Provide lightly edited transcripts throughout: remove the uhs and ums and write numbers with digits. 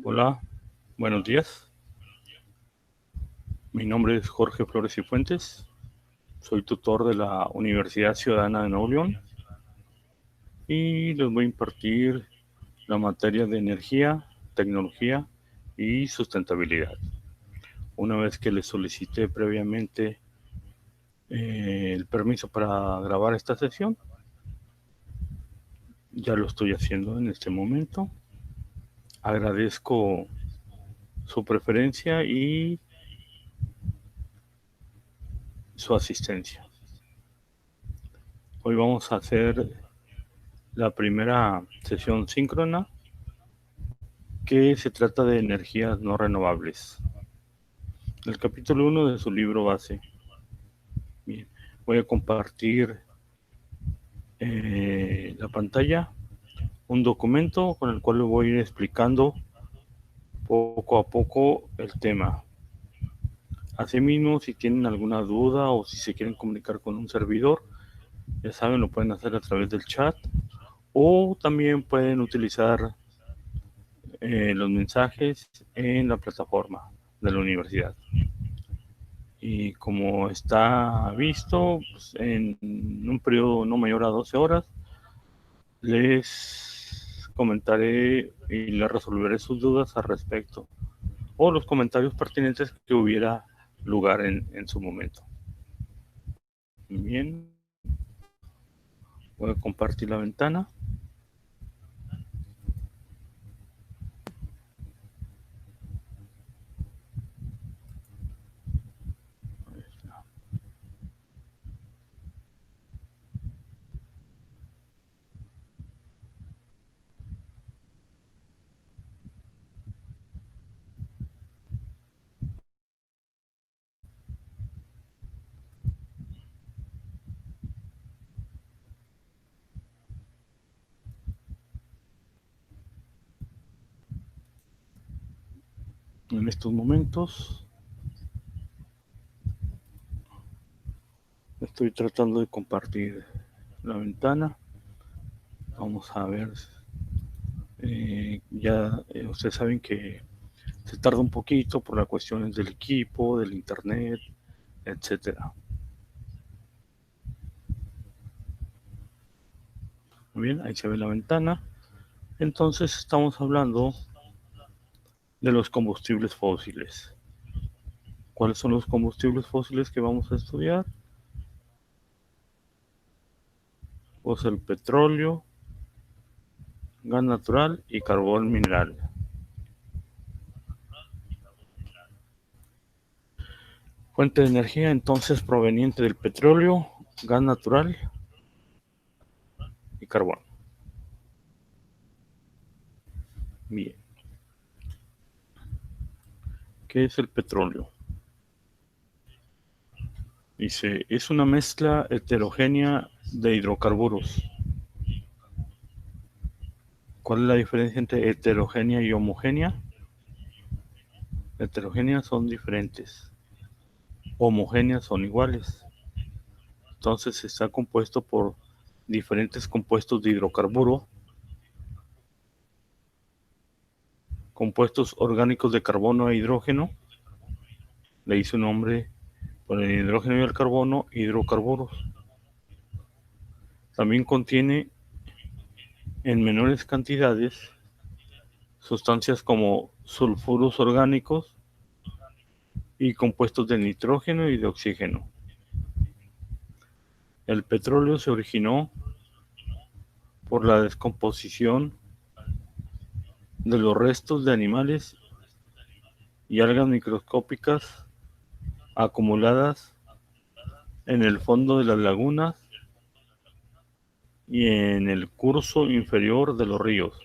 Hola, buenos días. Mi nombre es Jorge Flores y Fuentes. Soy tutor de la Universidad Ciudadana de Nuevo León y les voy a impartir la materia de energía, tecnología y sustentabilidad. Una vez que les solicité previamente el permiso para grabar esta sesión, ya lo estoy haciendo en este momento. Agradezco su preferencia y su asistencia. Hoy vamos a hacer la primera sesión síncrona, que se trata de energías no renovables. El capítulo 1 de su libro base. Bien, voy a compartir la pantalla, un documento con el cual le voy a ir explicando poco a poco el tema. Asimismo, si tienen alguna duda o si se quieren comunicar con un servidor, ya saben, lo pueden hacer a través del chat o también pueden utilizar los mensajes en la plataforma de la universidad. Y como está visto, pues, en un periodo no mayor a 12 horas, les comentaré y les resolveré sus dudas al respecto, o los comentarios pertinentes que hubiera lugar en su momento. Bien, voy a compartir la ventana. En estos momentos estoy tratando de compartir la ventana. Vamos a ver. Ustedes saben que se tarda un poquito por las cuestiones del equipo, del internet, etcétera. Muy bien, ahí se ve la ventana. Entonces estamos hablando de los combustibles fósiles. ¿Cuáles son los combustibles fósiles que vamos a estudiar? Pues el petróleo, gas natural y carbón mineral. Fuente de energía entonces proveniente del petróleo, gas natural y carbón. Bien. ¿Qué es el petróleo? Dice, es una mezcla heterogénea de hidrocarburos. ¿Cuál es la diferencia entre heterogénea y homogénea? Heterogéneas son diferentes, homogéneas son iguales. Entonces está compuesto por diferentes compuestos de hidrocarburo, compuestos orgánicos de carbono e hidrógeno. Le hice un nombre por el hidrógeno y el carbono, hidrocarburos. También contiene en menores cantidades sustancias como sulfuros orgánicos y compuestos de nitrógeno y de oxígeno. El petróleo se originó por la descomposición de los restos de animales y algas microscópicas acumuladas en el fondo de las lagunas y en el curso inferior de los ríos.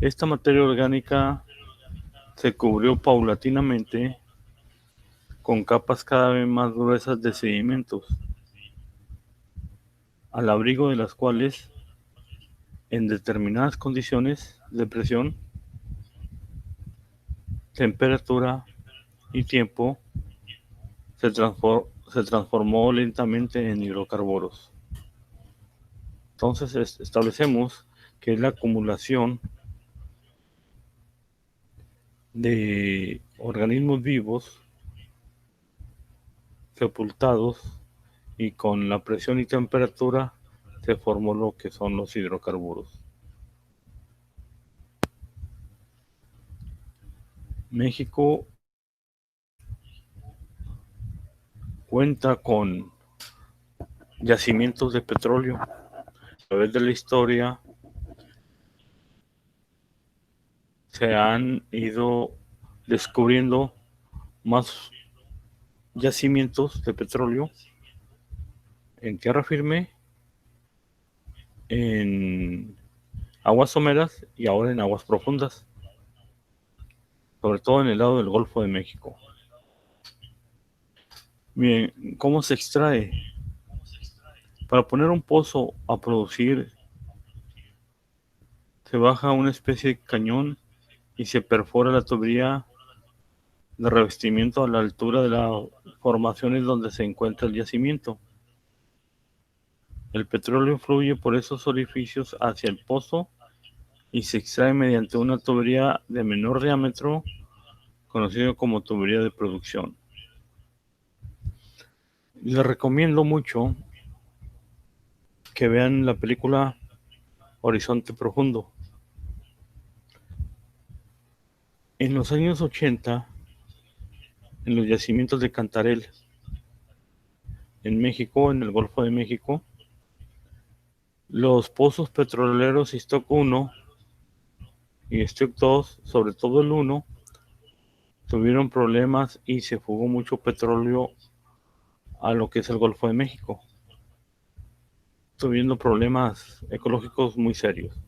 Esta materia orgánica se cubrió paulatinamente con capas cada vez más gruesas de sedimentos, al abrigo de las cuales, en determinadas condiciones de presión, temperatura y tiempo, se transformó lentamente en hidrocarburos. Entonces establecemos que es la acumulación de organismos vivos sepultados, y con la presión y temperatura se formó lo que son los hidrocarburos. México cuenta con yacimientos de petróleo. A través de la historia se han ido descubriendo más yacimientos de petróleo en tierra firme, en aguas someras y ahora en aguas profundas, sobre todo en el lado del Golfo de México. Bien, ¿cómo se extrae? Para poner un pozo a producir, se baja una especie de cañón y se perfora la tubería de revestimiento a la altura de las formaciones donde se encuentra el yacimiento. El petróleo fluye por esos orificios hacia el pozo y se extrae mediante una tubería de menor diámetro, conocido como tubería de producción. Les recomiendo mucho que vean la película Horizonte Profundo. En los años 80, en los yacimientos de Cantarell, en México, en el Golfo de México, los pozos petroleros Stock 1 y Stock 2, sobre todo el 1, tuvieron problemas y se fugó mucho petróleo a lo que es el Golfo de México, teniendo problemas ecológicos muy serios.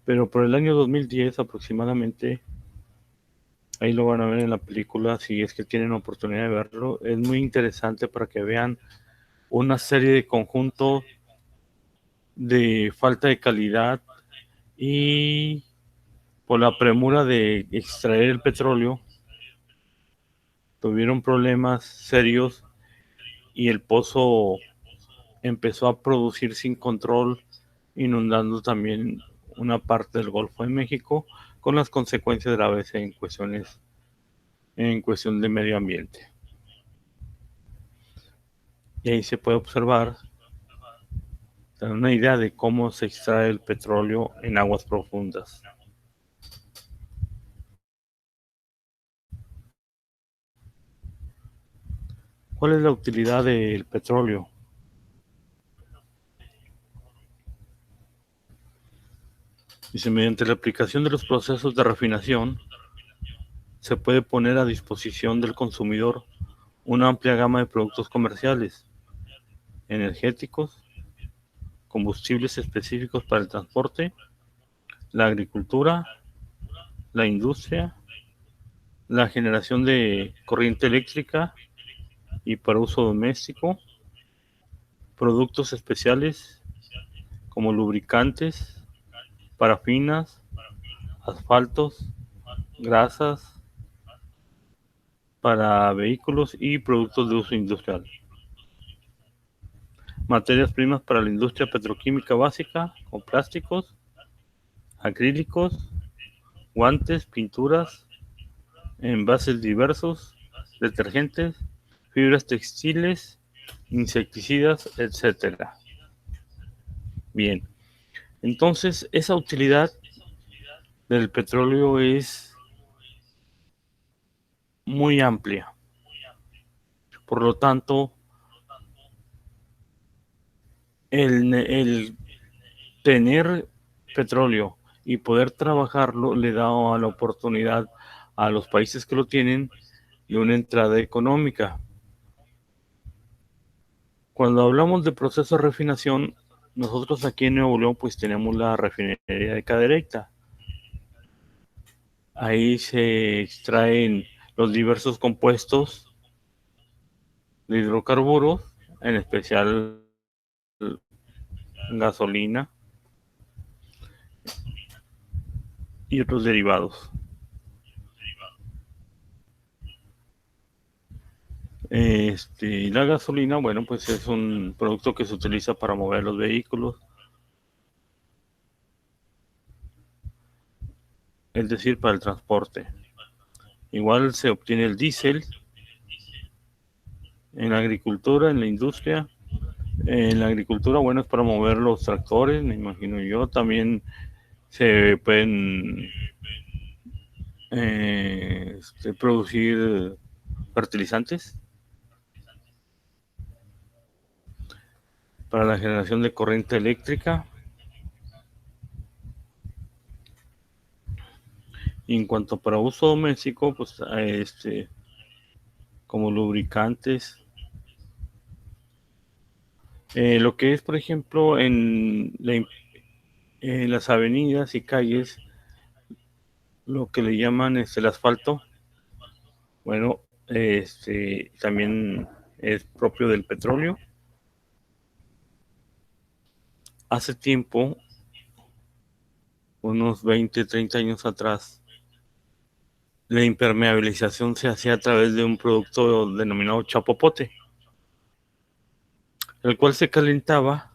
Pero por el año 2010 aproximadamente, ahí lo van a ver en la película si es que tienen oportunidad de verlo, es muy interesante para que vean una serie de conjuntos de falta de calidad y por la premura de extraer el petróleo tuvieron problemas serios y el pozo empezó a producir sin control, inundando también una parte del Golfo de México, con las consecuencias graves en cuestión de medio ambiente. Y ahí se puede observar, tener una idea de cómo se extrae el petróleo en aguas profundas. ¿Cuál es la utilidad del petróleo? Dice, mediante la aplicación de los procesos de refinación, se puede poner a disposición del consumidor una amplia gama de productos comerciales, energéticos, combustibles específicos para el transporte, la agricultura, la industria, la generación de corriente eléctrica y para uso doméstico, productos especiales como lubricantes, parafinas, asfaltos, grasas para vehículos y productos de uso industrial. Materias primas para la industria petroquímica básica, con plásticos, acrílicos, guantes, pinturas, envases diversos, detergentes, fibras textiles, insecticidas, etcétera. Bien, entonces esa utilidad del petróleo es muy amplia. Por lo tanto, el tener petróleo y poder trabajarlo le da la oportunidad a los países que lo tienen de una entrada económica. Cuando hablamos de proceso de refinación, nosotros aquí en Nuevo León pues tenemos la refinería de Cadereyta. Ahí se extraen los diversos compuestos de hidrocarburos, en especial gasolina y otros derivados. La gasolina, bueno, pues es un producto que se utiliza para mover los vehículos, es decir, para el transporte. Igual se obtiene el diésel en la agricultura, en la industria. En la agricultura, bueno, es para mover los tractores, me imagino yo. También se pueden producir fertilizantes para la generación de corriente eléctrica. Y en cuanto para uso doméstico, pues como lubricantes. Lo que es, por ejemplo, en las avenidas y calles, lo que le llaman el asfalto, bueno, también es propio del petróleo. Hace tiempo, unos 20, 30 años atrás, la impermeabilización se hacía a través de un producto denominado chapopote, el cual se calentaba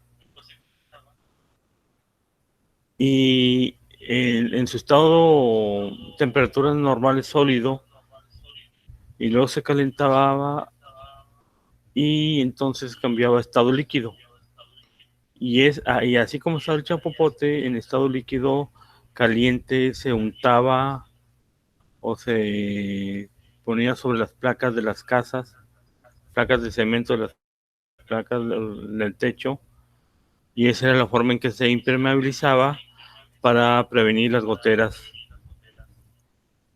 y en su estado temperatura normal es sólido, y luego se calentaba y entonces cambiaba a estado líquido. Y así como estaba el chapopote en estado líquido caliente, se untaba o se ponía sobre las placas de las casas, placas de cemento de las placas del techo, y esa era la forma en que se impermeabilizaba para prevenir las goteras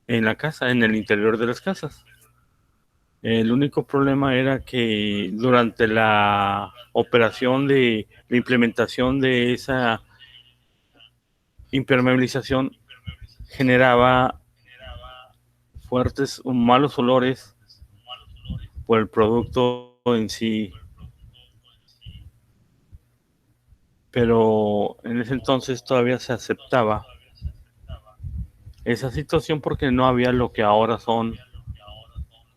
en la casa, en el interior de las casas. El único problema era que durante la operación de la implementación de esa impermeabilización generaba fuertes o malos olores por el producto en sí. Pero en ese entonces todavía se aceptaba esa situación porque no había lo que ahora son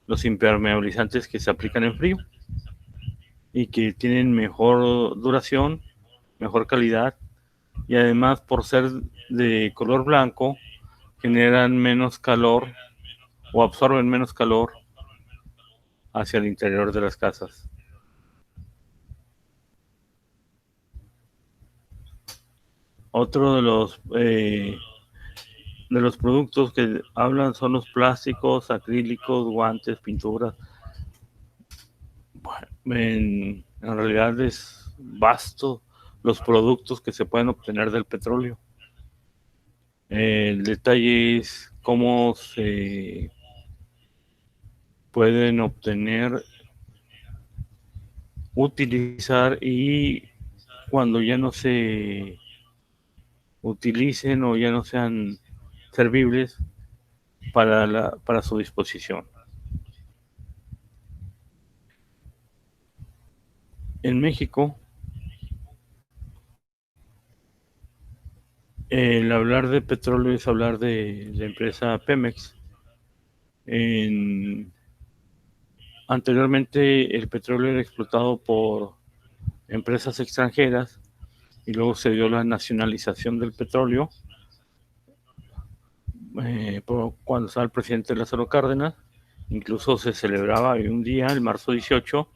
los impermeabilizantes que se aplican en frío y que tienen mejor duración, mejor calidad, y además por ser de color blanco generan menos calor o absorben menos calor hacia el interior de las casas. Otro de los productos que hablan son los plásticos, acrílicos, guantes, pinturas. Bueno, en realidad es vasto los productos que se pueden obtener del petróleo. El detalle es cómo se pueden obtener, utilizar, y cuando ya no se utilicen o ya no sean servibles para su disposición. En México, el hablar de petróleo es hablar de la empresa Pemex. Anteriormente el petróleo era explotado por empresas extranjeras y luego se dio la nacionalización del petróleo cuando estaba el presidente Lázaro Cárdenas. Incluso se celebraba un día, el marzo 18,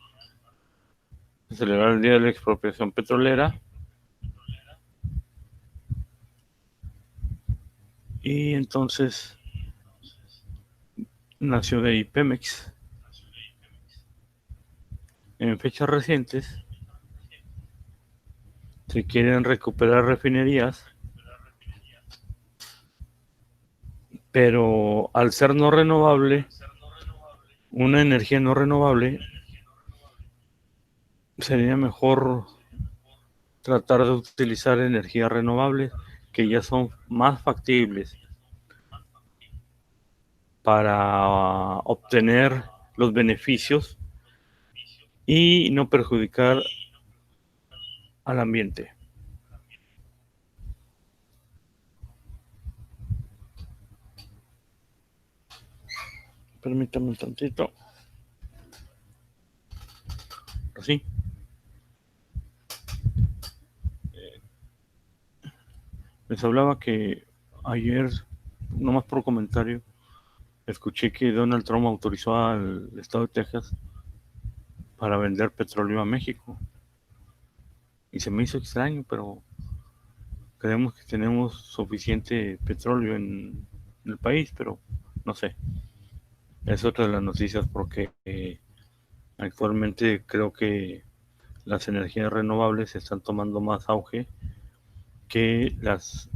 se celebraba el día de la expropiación petrolera, y entonces nació de ahí Pemex. En fechas recientes se quieren recuperar refinerías, pero al ser no renovable, una energía no renovable, sería mejor tratar de utilizar energías renovables que ya son más factibles para obtener los beneficios y no perjudicar al ambiente. Permítame un tantito. Así. Les hablaba que ayer, nomás por comentario, Escuché que Donald Trump autorizó al estado de Texas para vender petróleo a México. Y se me hizo extraño, pero creemos que tenemos suficiente petróleo en el país, pero no sé. Es otra de las noticias porque actualmente creo que las energías renovables están tomando más auge que las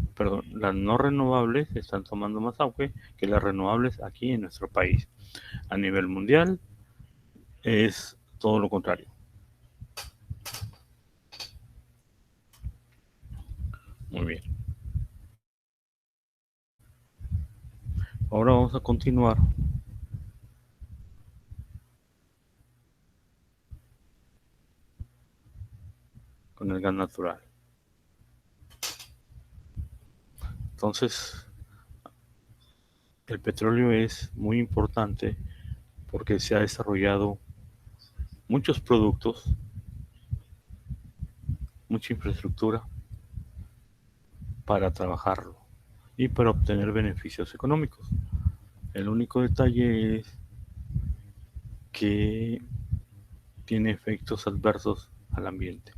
no renovables están tomando más auge que las renovables aquí en nuestro país. A nivel mundial es todo lo contrario. Muy bien. Ahora vamos a continuar con el gas natural. Entonces, el petróleo es muy importante porque se ha desarrollado muchos productos, mucha infraestructura para trabajarlo y para obtener beneficios económicos. El único detalle es que tiene efectos adversos al ambiente,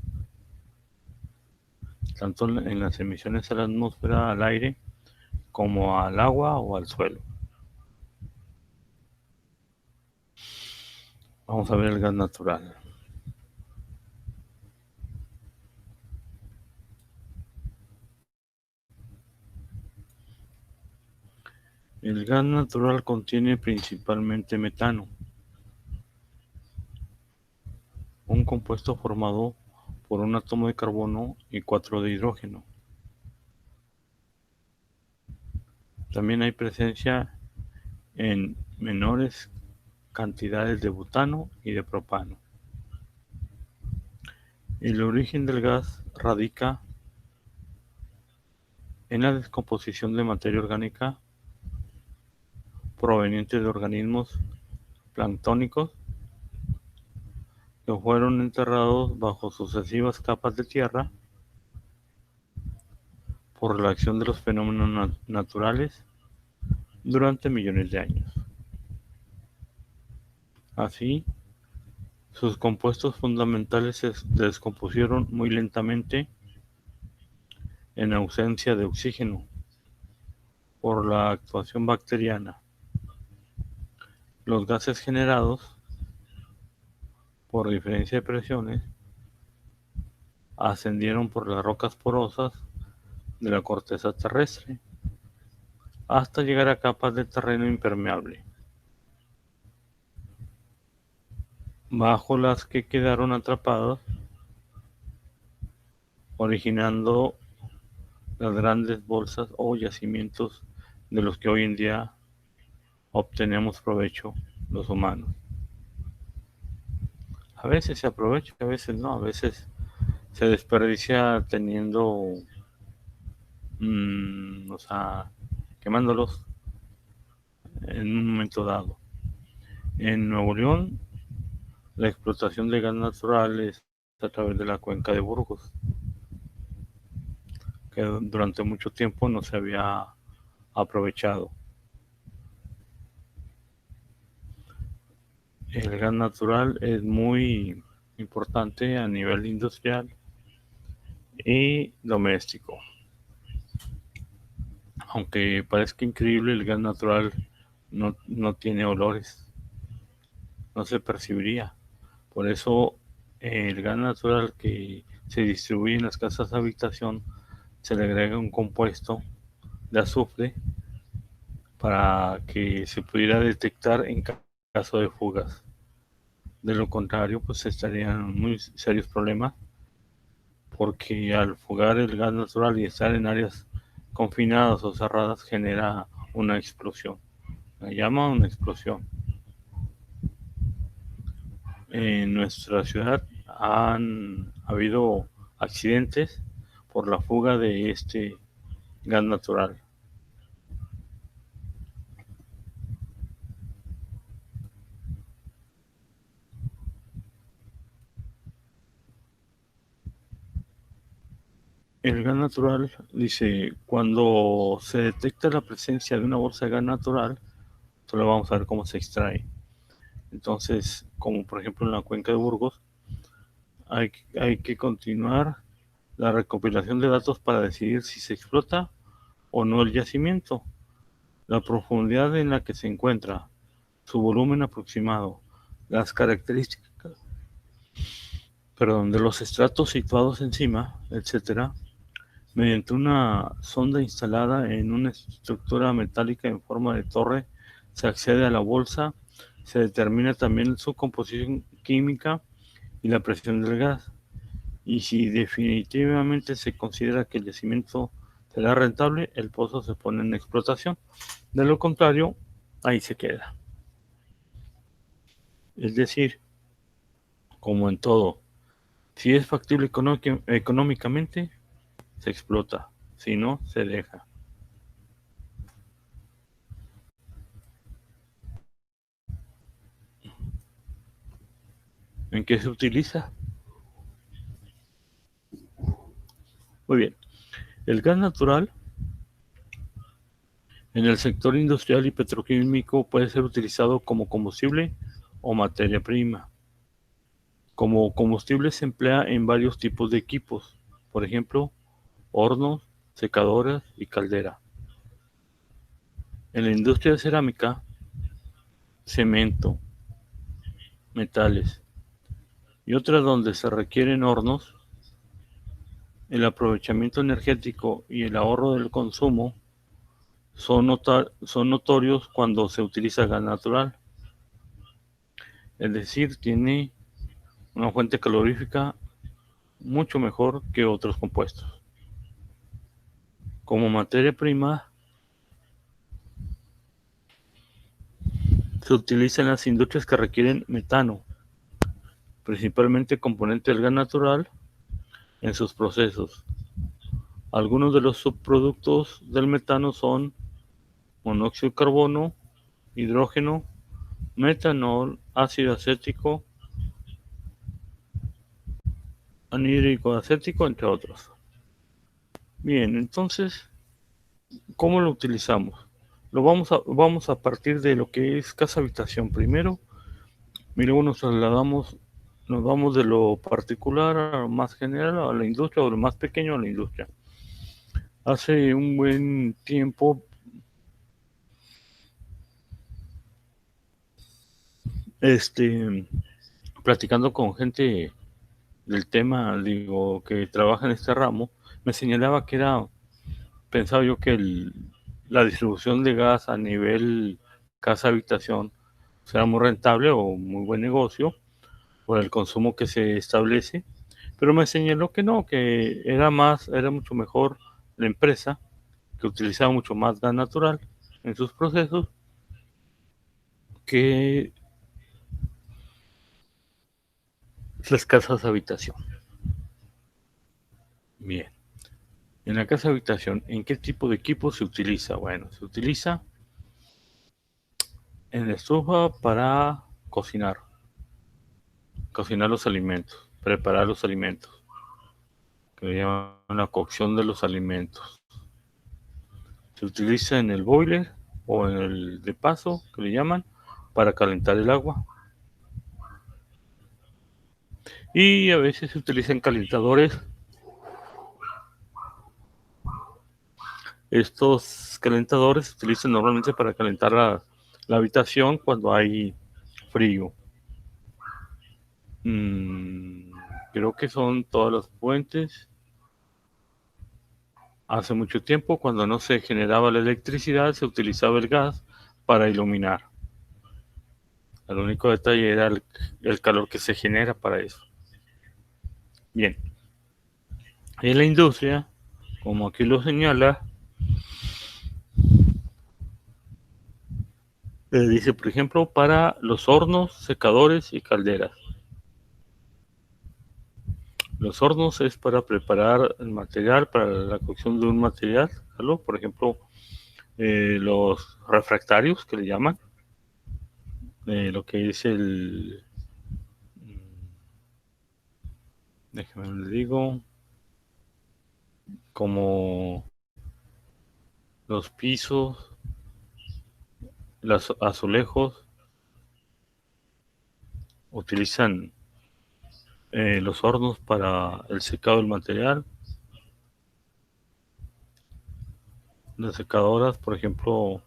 tanto en las emisiones a la atmósfera, al aire, como al agua o al suelo. Vamos a ver el gas natural. El gas natural contiene principalmente metano, un compuesto formado por un átomo de carbono y 4 de hidrógeno. También hay presencia en menores cantidades de butano y de propano. El origen del gas radica en la descomposición de materia orgánica proveniente de organismos planctónicos que fueron enterrados bajo sucesivas capas de tierra por la acción de los fenómenos naturales durante millones de años. Así, sus compuestos fundamentales se descompusieron muy lentamente en ausencia de oxígeno por la actuación bacteriana. Los gases generados por diferencia de presiones ascendieron por las rocas porosas de la corteza terrestre hasta llegar a capas de terreno impermeable, bajo las que quedaron atrapados, originando las grandes bolsas o yacimientos de los que hoy en día obtenemos provecho los humanos. A veces se aprovecha, a veces no, a veces se desperdicia teniendo, o sea, quemándolos en un momento dado. En Nuevo León, la explotación de gas natural es a través de la cuenca de Burgos, que durante mucho tiempo no se había aprovechado. El gas natural es muy importante a nivel industrial y doméstico. Aunque parezca increíble, el gas natural no tiene olores, no se percibiría. Por eso el gas natural que se distribuye en las casas de habitación se le agrega un compuesto de azufre para que se pudiera detectar en caso de fugas. De lo contrario, pues estarían muy serios problemas porque al fugar el gas natural y estar en áreas confinadas o cerradas genera una explosión. La llama una explosión. En nuestra ciudad han habido accidentes por la fuga de este gas natural. El gas natural, dice, cuando se detecta la presencia de una bolsa de gas natural, solo vamos a ver cómo se extrae. Entonces, como por ejemplo en la cuenca de Burgos, hay que continuar la recopilación de datos para decidir si se explota o no el yacimiento, la profundidad en la que se encuentra, su volumen aproximado, las características, de los estratos situados encima, etcétera. Mediante una sonda instalada en una estructura metálica en forma de torre, se accede a la bolsa, se determina también su composición química y la presión del gas. Y si definitivamente se considera que el yacimiento será rentable, el pozo se pone en explotación. De lo contrario, ahí se queda. Es decir, como en todo, si es factible económicamente, se explota, si no, se deja. ¿En qué se utiliza? Muy bien. El gas natural en el sector industrial y petroquímico puede ser utilizado como combustible o materia prima. Como combustible se emplea en varios tipos de equipos, por ejemplo, hornos, secadoras y caldera. En la industria de cerámica, cemento, metales y otras donde se requieren hornos, el aprovechamiento energético y el ahorro del consumo son notorios cuando se utiliza gas natural. Es decir, tiene una fuente calorífica mucho mejor que otros compuestos. Como materia prima, se utiliza en las industrias que requieren metano, principalmente componente del gas natural, en sus procesos. Algunos de los subproductos del metano son monóxido de carbono, hidrógeno, metanol, ácido acético, anhídrico acético, entre otros. Bien, entonces, ¿cómo lo utilizamos? Vamos a partir de lo que es casa habitación primero, y luego nos vamos de lo particular a lo más general, a la industria, o de lo más pequeño a la industria. Hace un buen tiempo, platicando con gente del tema, digo, que trabaja en este ramo, me señalaba que pensaba yo que la distribución de gas a nivel casa-habitación será muy rentable o muy buen negocio por el consumo que se establece, pero me señaló que no, que era mucho mejor la empresa, que utilizaba mucho más gas natural en sus procesos que las casas habitación. Bien, en la casa habitación, ¿en qué tipo de equipo se utiliza? Bueno, se utiliza en la estufa para cocinar los alimentos, preparar los alimentos, que le llaman la cocción de los alimentos. Se utiliza en el boiler o en el de paso, que le llaman, para calentar el agua. Y a veces se utilizan calentadores. Estos calentadores se utilizan normalmente para calentar la habitación cuando hay frío. Creo que son todas las fuentes. Hace mucho tiempo, cuando no se generaba la electricidad, se utilizaba el gas para iluminar. El único detalle era el calor que se genera para eso. Bien, en la industria, como aquí lo señala, dice, por ejemplo, para los hornos, secadores y calderas. Los hornos es para preparar el material, para la cocción de un material, ¿no? Por ejemplo, los refractarios, que le llaman, lo que es déjame le digo, como los pisos, los azulejos utilizan los hornos para el secado del material. Las secadoras, por ejemplo,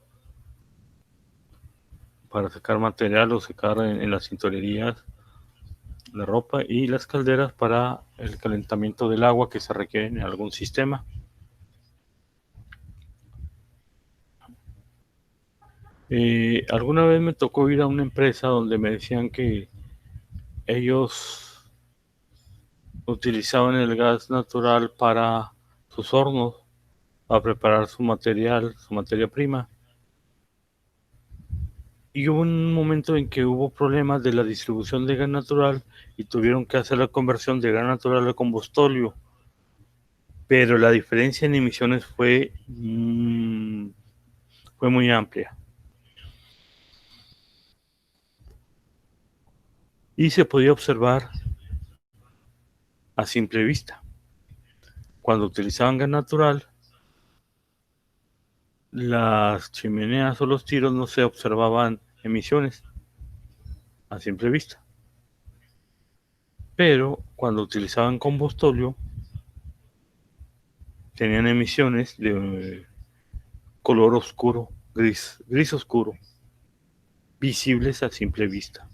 para secar material o secar en las tintorerías la ropa, y las calderas para el calentamiento del agua que se requiere en algún sistema. Alguna vez me tocó ir a una empresa donde me decían que ellos utilizaban el gas natural para sus hornos, para preparar su material, su materia prima. Y hubo un momento en que hubo problemas de la distribución de gas natural y tuvieron que hacer la conversión de gas natural a combustóleo. Pero la diferencia en emisiones fue muy amplia. Y se podía observar a simple vista. Cuando utilizaban gas natural, las chimeneas o los tiros no se observaban emisiones a simple vista. Pero cuando utilizaban combustóleo, tenían emisiones de color oscuro, gris oscuro, visibles a simple vista.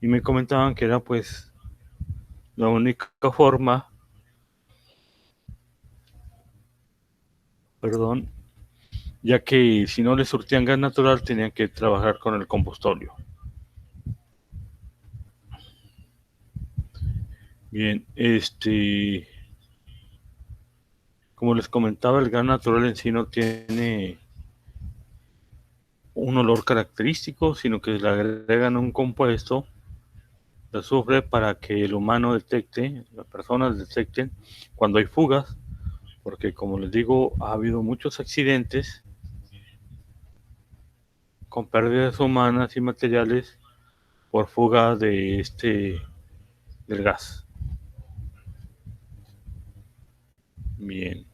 Y me comentaban que era pues la única forma, ya que si no les surtían gas natural tenían que trabajar con el combustóleo. Bien, como les comentaba, el gas natural en sí no tiene un olor característico, sino que le agregan un compuesto de azufre para que el humano detecte, las personas detecten cuando hay fugas, porque como les digo, ha habido muchos accidentes con pérdidas humanas y materiales por fuga del gas. Bien,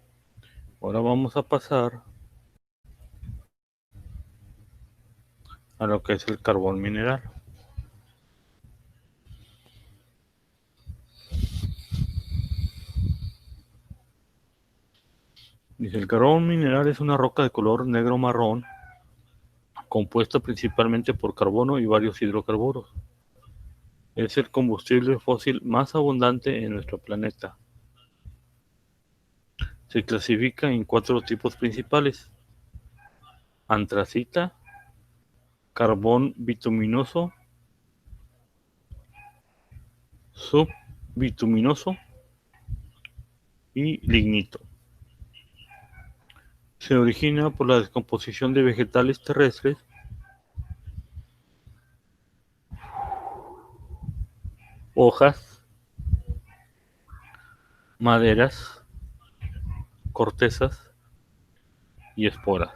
ahora vamos a pasar a lo que es el carbón mineral. Dice, el carbón mineral es una roca de color negro-marrón compuesta principalmente por carbono y varios hidrocarburos. Es el combustible fósil más abundante en nuestro planeta. Se clasifica en 4 tipos principales: antracita, carbón bituminoso, subbituminoso y lignito. Se origina por la descomposición de vegetales terrestres, hojas, maderas, cortezas y esporas,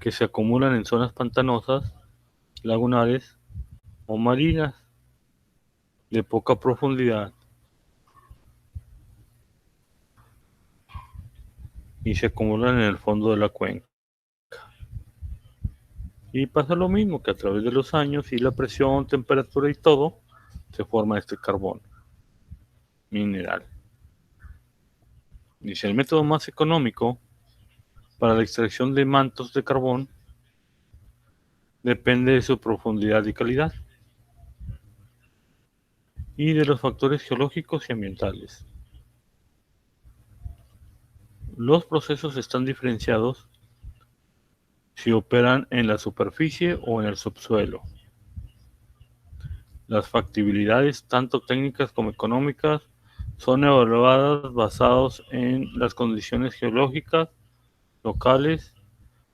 que se acumulan en zonas pantanosas, lagunares o marinas de poca profundidad y se acumulan en el fondo de la cuenca. Y pasa lo mismo, que a través de los años y la presión, temperatura y todo, se forma este carbón mineral. Dice, el método más económico para la extracción de mantos de carbón depende de su profundidad y calidad, y de los factores geológicos y ambientales. Los procesos están diferenciados si operan en la superficie o en el subsuelo. Las factibilidades, tanto técnicas como económicas, son evaluadas basados en las condiciones geológicas locales,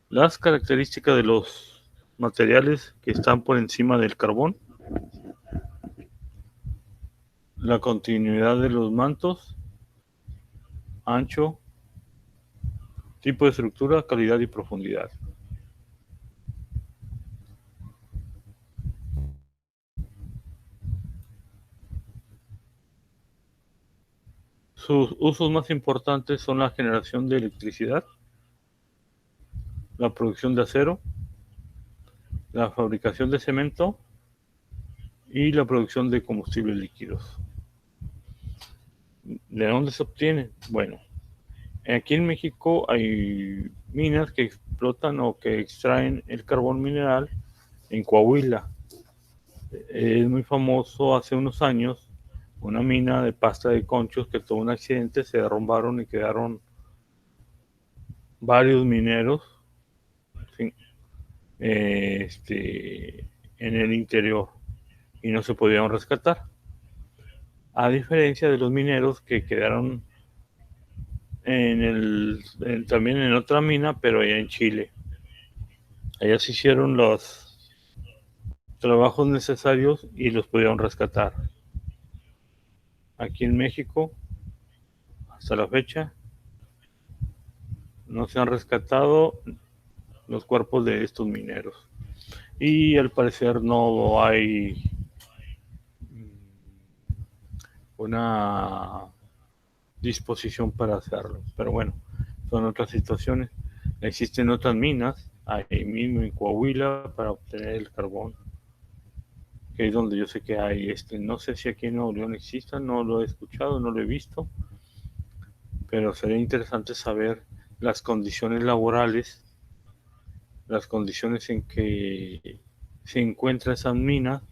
las características de los materiales que están por encima del carbón, la continuidad de los mantos, ancho, tipo de estructura, calidad y profundidad. Sus usos más importantes son la generación de electricidad, la producción de acero, la fabricación de cemento y la producción de combustibles líquidos. ¿De dónde se obtienen? Bueno, aquí en México hay minas que explotan o que extraen el carbón mineral en Coahuila. Es muy famoso hace unos años una mina de pasta de conchos que tuvo un accidente, se derrumbaron y quedaron varios mineros sin, en el interior y no se pudieron rescatar. A diferencia de los mineros que quedaron también en otra mina, pero allá en Chile. Allá se hicieron los trabajos necesarios y los pudieron rescatar. Aquí en México, hasta la fecha, no se han rescatado los cuerpos de estos mineros. Y al parecer no hay una disposición para hacerlo. Pero bueno, son otras situaciones. Existen otras minas, ahí mismo en Coahuila, para obtener el carbón, que es donde yo sé que hay. No sé si aquí en Nuevo León exista, no lo he escuchado, no lo he visto, pero sería interesante saber las condiciones laborales, las condiciones en que se encuentra esa mina,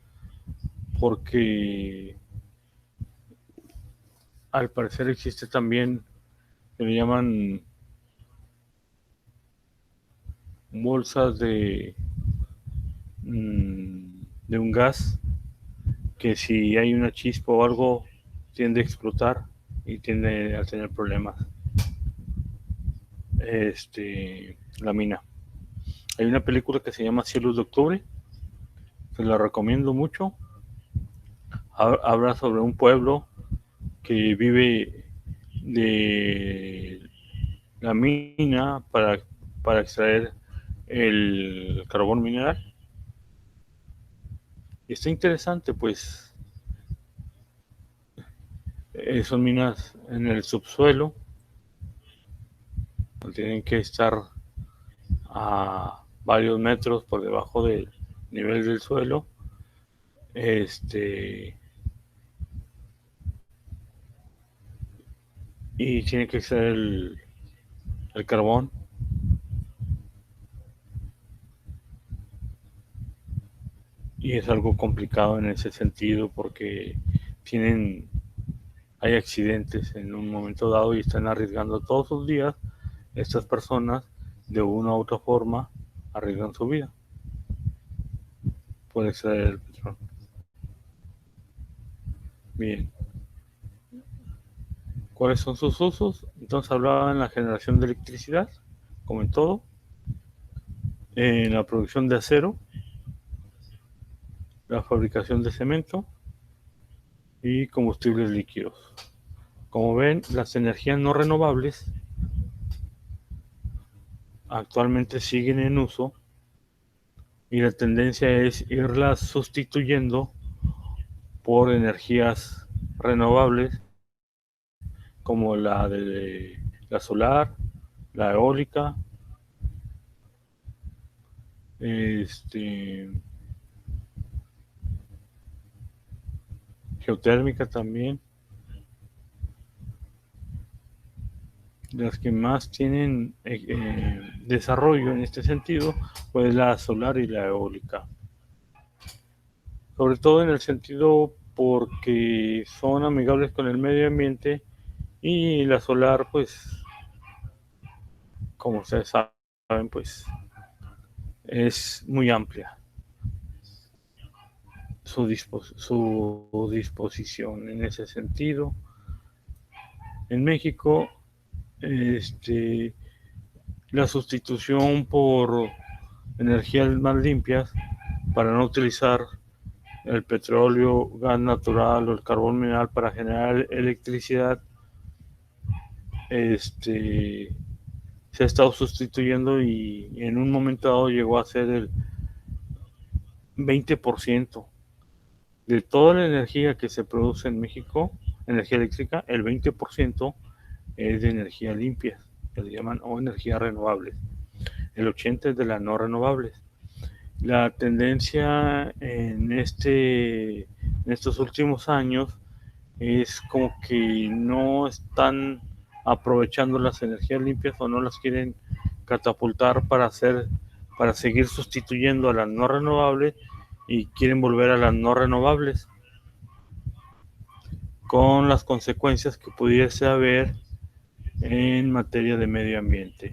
porque al parecer existe también, que le llaman bolsas de un gas, que si hay una chispa o algo tiende a explotar y tiende a tener problemas la mina. Hay una película que se llama Cielos de Octubre, se la recomiendo mucho. Habla sobre un pueblo que vive de la mina para extraer el carbón mineral. Y está interesante, pues son minas en el subsuelo, tienen que estar a varios metros por debajo del nivel del suelo. Y tiene que ser el carbón. Y es algo complicado en ese sentido porque hay accidentes en un momento dado y están arriesgando todos los días. Estas personas de una u otra forma arriesgan su vida por extraer el petróleo. Bien, ¿cuáles son sus usos? Entonces hablaba en la generación de electricidad, como en todo, en la producción de acero, la fabricación de cemento y combustibles líquidos. Como ven, las energías no renovables actualmente siguen en uso y la tendencia es irlas sustituyendo por energías renovables como la de la solar, la eólica, geotérmica también. Las que más tienen desarrollo en este sentido, pues la solar y la eólica. Sobre todo en el sentido porque son amigables con el medio ambiente y la solar, pues, como ustedes saben, pues es muy amplia su disposición en ese sentido. En México, la sustitución por energías más limpias para no utilizar el petróleo, gas natural o el carbón mineral para generar electricidad, se ha estado sustituyendo y en un momento dado llegó a ser el 20% de toda la energía que se produce en México, energía eléctrica, el 20% es de energía limpia, que le llaman, o energías renovables. El 80% es de las no renovables. La tendencia en estos últimos años es como que no están aprovechando las energías limpias o no las quieren catapultar para seguir sustituyendo a las no renovables y quieren volver a las no renovables con las consecuencias que pudiese haber en materia de medio ambiente.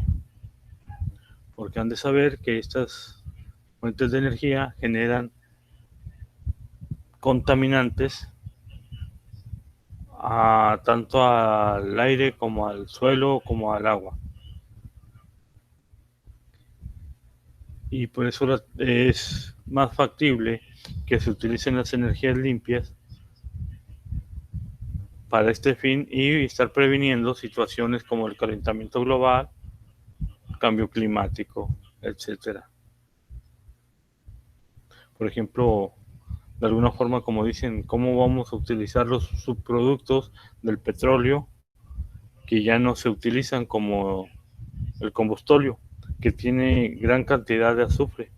Porque han de saber que estas fuentes de energía generan contaminantes tanto al aire como al suelo como al agua. Y por eso es más factible que se utilicen las energías limpias para este fin y estar previniendo situaciones como el calentamiento global, cambio climático, etcétera. Por ejemplo, de alguna forma, como dicen, ¿cómo vamos a utilizar los subproductos del petróleo que ya no se utilizan como el combustóleo, que tiene gran cantidad de azufre?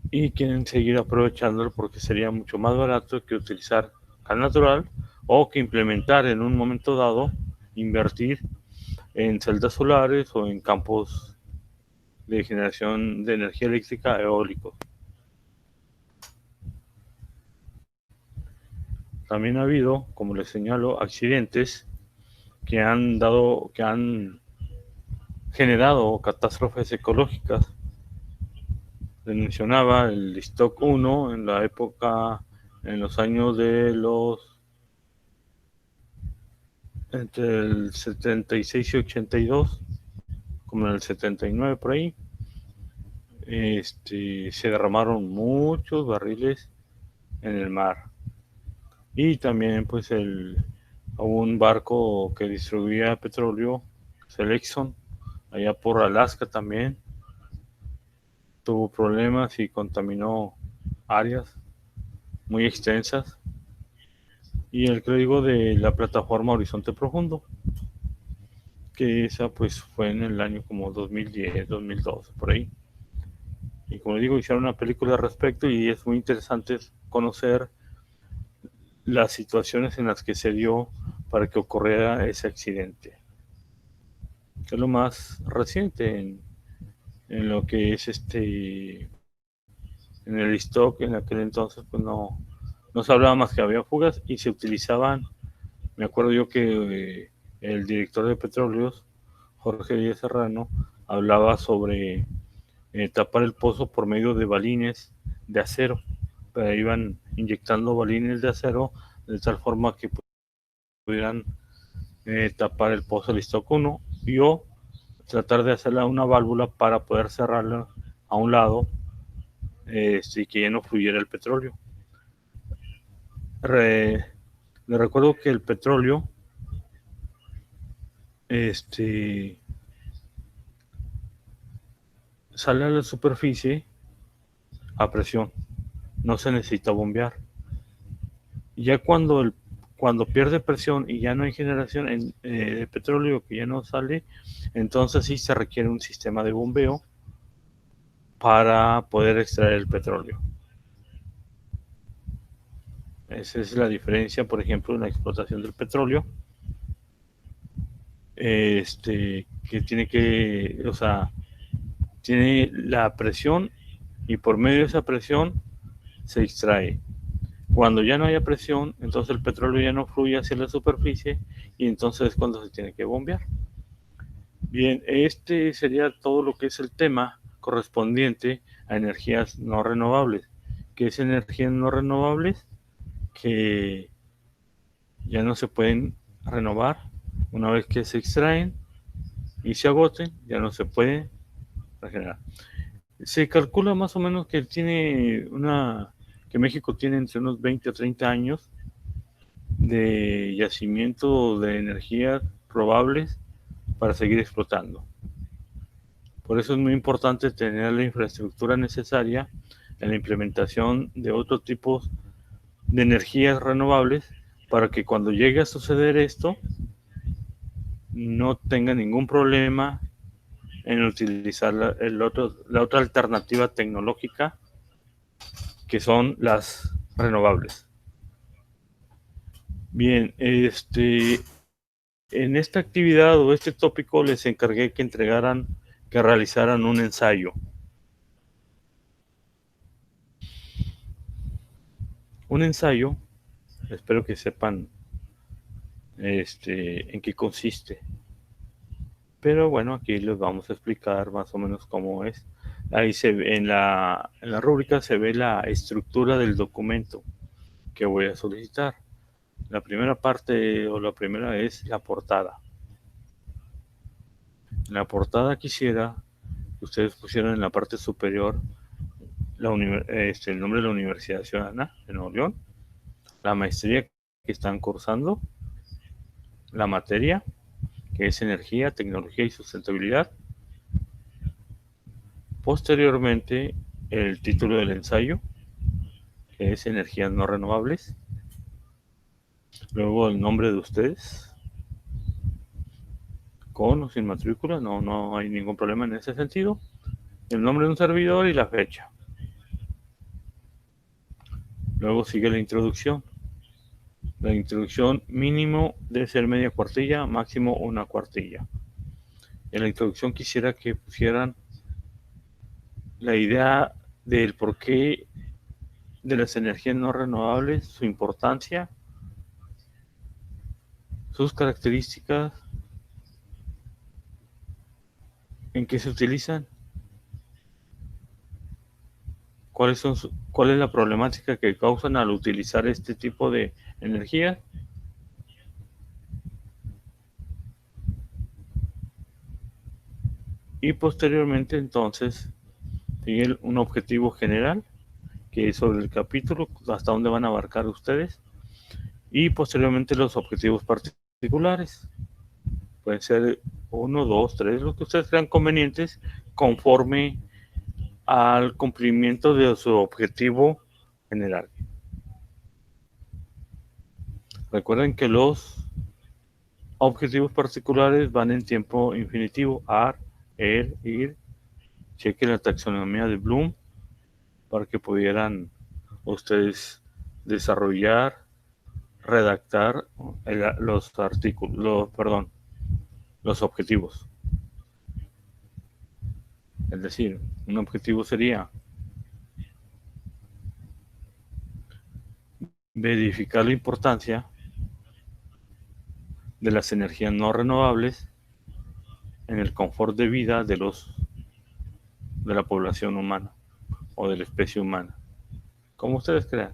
Y quieren seguir aprovechándolo porque sería mucho más barato que utilizar gas natural o que implementar en un momento dado, invertir en celdas solares o en campos de generación de energía eléctrica eólicos. También ha habido, como les señalo, accidentes que han generado catástrofes ecológicas. Les mencionaba el Stock 1 en la época, en los años entre el 76 y 82, como en el 79 por ahí. Se derramaron muchos barriles en el mar. Y también pues hubo un barco que distribuía petróleo, el Exxon, allá por Alaska también, tuvo problemas y contaminó áreas muy extensas. Y el código de la plataforma Horizonte Profundo, que esa pues fue en el año como 2010, 2012, por ahí. Y como digo, hicieron una película al respecto y es muy interesante conocer las situaciones en las que se dio para que ocurriera ese accidente. Que es lo más reciente en lo que es en el stock. En aquel entonces pues no se hablaba más que había fugas y se utilizaban. Me acuerdo yo que el director de Petróleos, Jorge Díaz Serrano, hablaba sobre tapar el pozo por medio de balines de acero. Pero iban inyectando balines de acero de tal forma que pudieran tapar el pozo del stock 1 y o tratar de hacerle una válvula para poder cerrarla a un lado y que ya no fluyera el petróleo. Le recuerdo que el petróleo sale a la superficie a presión, no se necesita bombear. Ya cuando pierde presión y ya no hay generación de petróleo, que ya no sale, entonces sí se requiere un sistema de bombeo para poder extraer el petróleo. Esa es la diferencia, por ejemplo, en la explotación del petróleo, que tiene la presión y por medio de esa presión se extrae. Cuando ya no haya presión, entonces el petróleo ya no fluye hacia la superficie y entonces es cuando se tiene que bombear. Bien, este sería todo lo que es el tema correspondiente a energías no renovables. ¿Qué es energías no renovables? Que ya no se pueden renovar una vez que se extraen y se agoten, ya no se puede regenerar. Se calcula más o menos que que México tiene entre unos 20 a 30 años de yacimiento de energías probables para seguir explotando. Por eso es muy importante tener la infraestructura necesaria en la implementación de otros tipos de energías renovables para que cuando llegue a suceder esto no tenga ningún problema en utilizar la otra alternativa tecnológica, que son las renovables. Bien, en esta actividad o este tópico les encargué que realizaran un ensayo. Un ensayo, espero que sepan en qué consiste. Pero bueno, aquí les vamos a explicar más o menos cómo es. Ahí se ve, en la rúbrica se ve la estructura del documento que voy a solicitar. La primera parte o la primera es la portada. En la portada quisiera que ustedes pusieran en la parte superior el nombre de la Universidad Ciudadana de Nuevo León, la maestría que están cursando, la materia que es energía, tecnología y sustentabilidad. Posteriormente, el título del ensayo, que es energías no renovables. Luego el nombre de ustedes, con o sin matrícula, no hay ningún problema en ese sentido. El nombre de un servidor y la fecha. Luego sigue la introducción. La introducción mínimo debe ser media cuartilla, máximo una cuartilla. En la introducción quisiera que pusieran la idea del porqué de las energías no renovables, su importancia, sus características, en qué se utilizan, cuál es la problemática que causan al utilizar este tipo de energía. Y posteriormente entonces sigue un objetivo general, que es sobre el capítulo, hasta dónde van a abarcar ustedes, y posteriormente los objetivos particulares. Pueden ser 1, 2, 3, lo que ustedes crean convenientes conforme al cumplimiento de su objetivo general. Recuerden que los objetivos particulares van en tiempo infinitivo: ar, ir. Chequen la taxonomía de Bloom para que pudieran ustedes desarrollar, redactar los artículos, los objetivos. Es decir, un objetivo sería verificar la importancia de las energías no renovables en el confort de vida de la población humana o de la especie humana, como ustedes crean.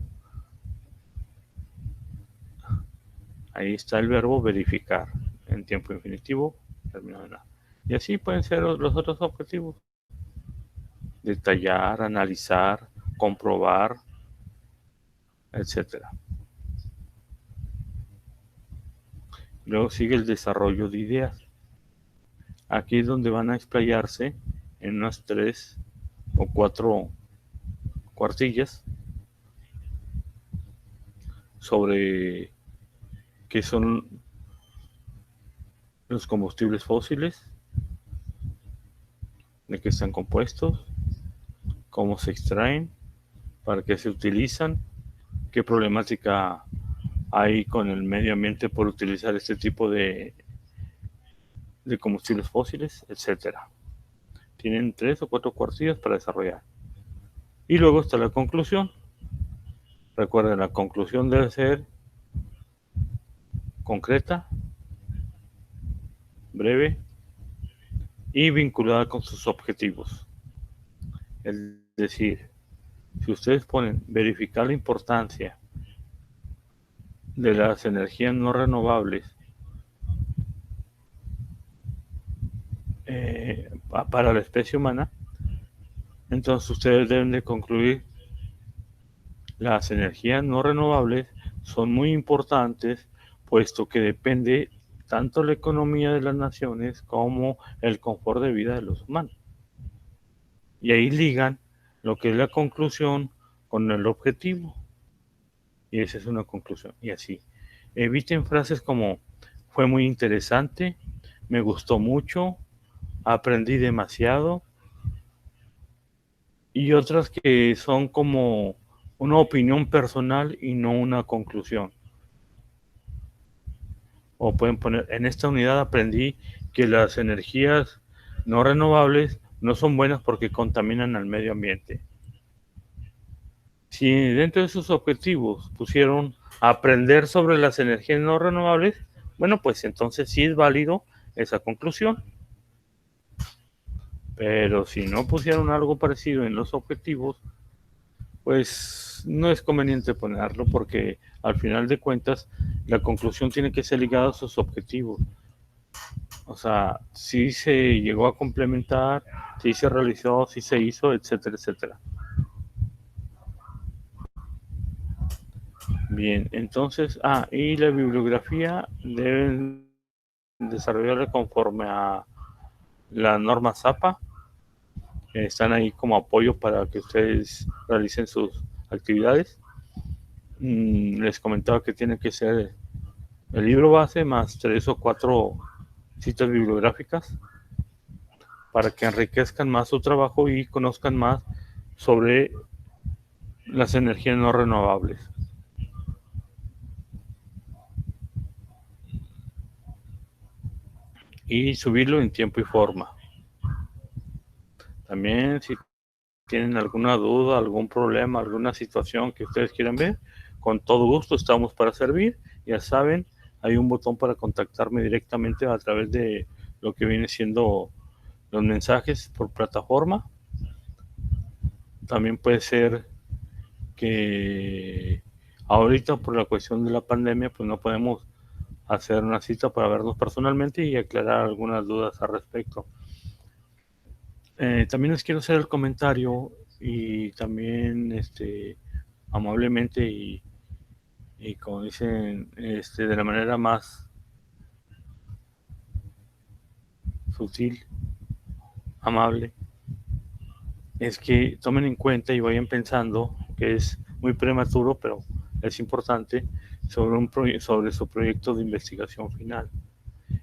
Ahí está el verbo verificar en tiempo infinitivo, terminado en A. Y así pueden ser los otros objetivos: detallar, analizar, comprobar, etc. Luego sigue el desarrollo de ideas. Aquí es donde van a explayarse en unas 3 o 4 cuartillas sobre qué son los combustibles fósiles, de qué están compuestos, cómo se extraen, para qué se utilizan, qué problemática hay con el medio ambiente por utilizar este tipo de combustibles fósiles, etc. Tienen 3 o 4 cuartillas para desarrollar. Y luego está la conclusión. Recuerden, la conclusión debe ser concreta, breve y vinculada con sus objetivos. Es decir, si ustedes ponen verificar la importancia de las energías no renovables para la especie humana, entonces ustedes deben de concluir: las energías no renovables son muy importantes, puesto que depende tanto la economía de las naciones como el confort de vida de los humanos. Y ahí ligan lo que es la conclusión con el objetivo. Y esa es una conclusión. Y así. Eviten frases como fue muy interesante, me gustó mucho, aprendí demasiado, y otras que son como una opinión personal y no una conclusión. O pueden poner, en esta unidad aprendí que las energías no renovables no son buenas porque contaminan al medio ambiente. Si dentro de sus objetivos pusieron aprender sobre las energías no renovables, bueno, pues entonces sí es válido esa conclusión. Pero si no pusieron algo parecido en los objetivos, pues no es conveniente ponerlo, porque al final de cuentas la conclusión tiene que ser ligada a sus objetivos. O sea, si se llegó a complementar, si se realizó, si se hizo, etcétera, etcétera. Bien, entonces, y la bibliografía deben desarrollarla conforme a la norma ZAPA. Están ahí como apoyo para que ustedes realicen sus actividades. Les comentaba que tiene que ser el libro base más 3 o 4 citas bibliográficas para que enriquezcan más su trabajo y conozcan más sobre las energías no renovables. Y subirlo en tiempo y forma. También si tienen alguna duda, algún problema, alguna situación que ustedes quieran ver, con todo gusto estamos para servir. Ya saben, hay un botón para contactarme directamente a través de lo que viene siendo los mensajes por plataforma. También puede ser que ahorita por la cuestión de la pandemia pues no podemos hacer una cita para vernos personalmente y aclarar algunas dudas al respecto. También les quiero hacer el comentario y también amablemente y como dicen de la manera más sutil, amable, es que tomen en cuenta y vayan pensando que es muy prematuro, pero es importante sobre su proyecto de investigación final.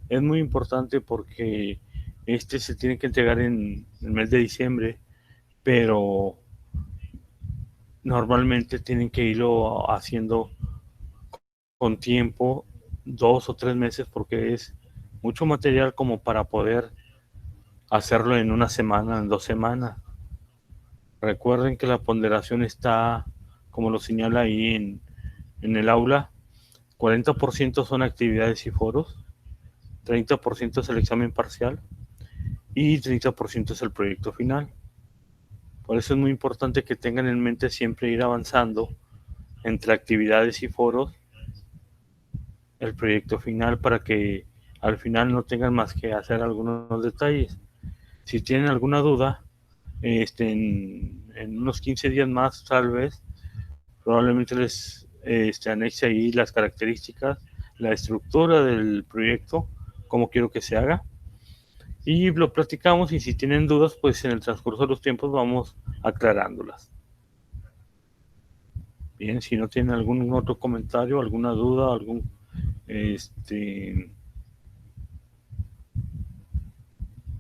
Es muy importante porque se tiene que entregar en el mes de diciembre, pero normalmente tienen que irlo haciendo con tiempo, 2 o 3 meses, porque es mucho material como para poder hacerlo en una semana, en 2 semanas. Recuerden que la ponderación está, como lo señala ahí en el aula, 40% son actividades y foros, 30% es el examen parcial y 30% es el proyecto final. Por eso es muy importante que tengan en mente siempre ir avanzando entre actividades y foros el proyecto final para que al final no tengan más que hacer algunos detalles. Si tienen alguna duda, en unos 15 días más tal vez, probablemente les anexe ahí las características, la estructura del proyecto, cómo quiero que se haga, y lo platicamos, y si tienen dudas, pues en el transcurso de los tiempos vamos aclarándolas. Bien, si no tienen algún otro comentario, alguna duda, algún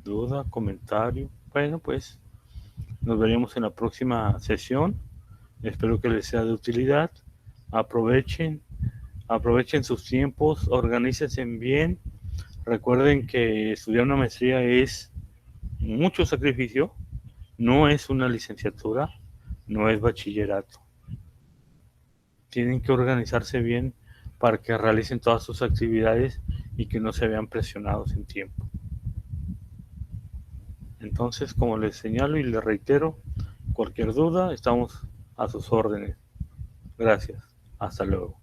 duda, comentario, bueno, pues nos veremos en la próxima sesión. Espero que les sea de utilidad. Aprovechen sus tiempos, organícense bien. Recuerden que estudiar una maestría es mucho sacrificio, no es una licenciatura, no es bachillerato. Tienen que organizarse bien para que realicen todas sus actividades y que no se vean presionados en tiempo. Entonces, como les señalo y les reitero, cualquier duda, estamos a sus órdenes. Gracias. Hasta luego.